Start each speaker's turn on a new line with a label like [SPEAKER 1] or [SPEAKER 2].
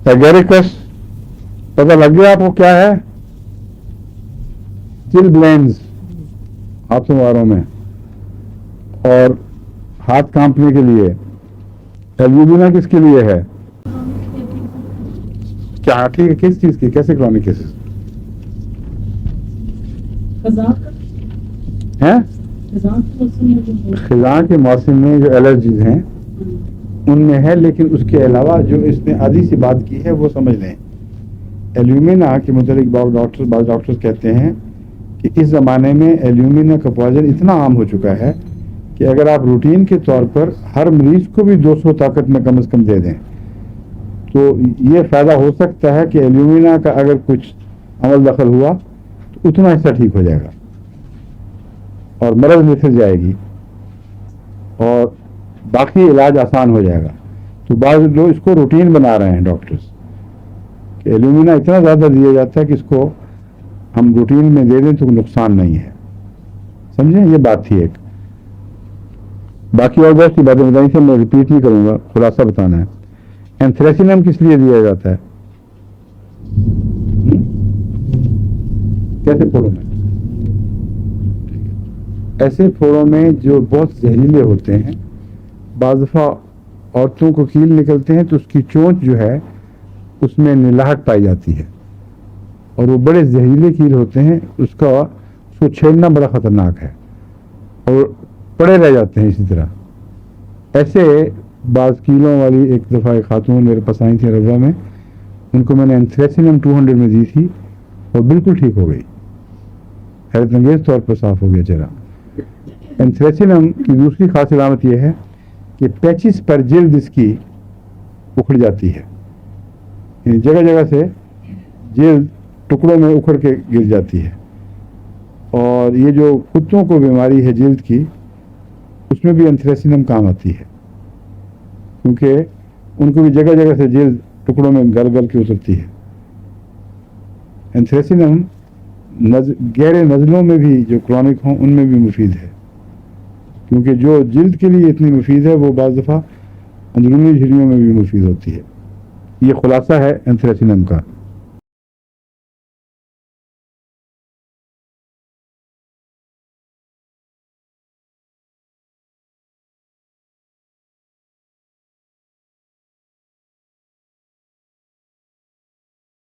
[SPEAKER 1] Agaricus पता लग गया आपको क्या है? चिल ब्लेंस हाथों वारों में और हाथ कांपने के लिए। एल्यूमिना किसके लिए है? क्या ठीक है, किस चीज की? कैसे क्रॉनिक केसेस हैं? खिज़ां के मौसम में जो एलर्जीज हैं उनमें है, लेकिन उसके अलावा जो इसने आधी सी बात की है वो समझ लें। एल्यूमिना के मुतालिक बाद डॉक्टर्स कहते हैं कि इस ज़माने में एल्यूमिना का पॉइजन इतना आम हो चुका है कि अगर आप रूटीन के तौर पर हर मरीज को भी 200 ताकत में कम से कम दे दें तो ये फ़ायदा हो सकता है कि एल्यूमिना का अगर कुछ अमल दखल हुआ तो उतना हिस्सा ठीक हो जाएगा और मरज़ में फिर जाएगी और बाकी इलाज आसान हो जाएगा। तो बाद लोग इसको रूटीन बना रहे हैं डॉक्टर्स कि एल्यूमिना इतना ज़्यादा दिया जाता है कि इसको हम रूटीन में दे दें तो नुकसान नहीं है। समझे? ये बात थी एक। बाकी और बहुत सी बातें बताई थी, मैं रिपीट नहीं करूँगा, खुलासा बताना है। एंथ्रेसिनम किस लिए दिया जाता है? कैसे फोड़ों में? ऐसे फोड़ों में जो बहुत जहरीले होते हैं, बाज़ दफ़ा औरतों को कील निकलते हैं तो उसकी चोंच जो है उसमें निलाहट पाई जाती है और वो बड़े जहरीले कील होते हैं, उसको छेड़ना बड़ा ख़तरनाक है और पड़े रह जाते हैं इसी तरह। ऐसे बाज़ कीलों वाली एक दफ़ा एक खातून मेरे पास आई थी रबा में, उनको मैंने एंथ्रेसिनम 200 में दी थी और बिल्कुल ठीक हो गई, हैरत अंगेज़ तौर पर साफ़ हो गया चेहरा। एंथ्रेसिनम की दूसरी खास अलामत यह है कि पैचिस पर जल्द इसकी उखड़ जाती है, जगह जगह से जल्द टुकड़ों में उखड़ के गिर जाती है। और ये जो कुत्तों को बीमारी है जल्द की, उसमें भी एंथ्रेसिनम काम आती है क्योंकि उनको भी जगह जगह से जल्द टुकड़ों में गल गल के उतरती है। एंथ्रेसिनम गहरे नज़लों में भी जो क्रॉनिक हों उनमें भी मुफीद है, क्योंकि जो जिल्द के लिए इतनी मुफीद है वो बाज़ दफ़ा अंदरूनी झिल्लियों में भी मुफीद होती है। ये खुलासा है एंथ्रेसिनम का।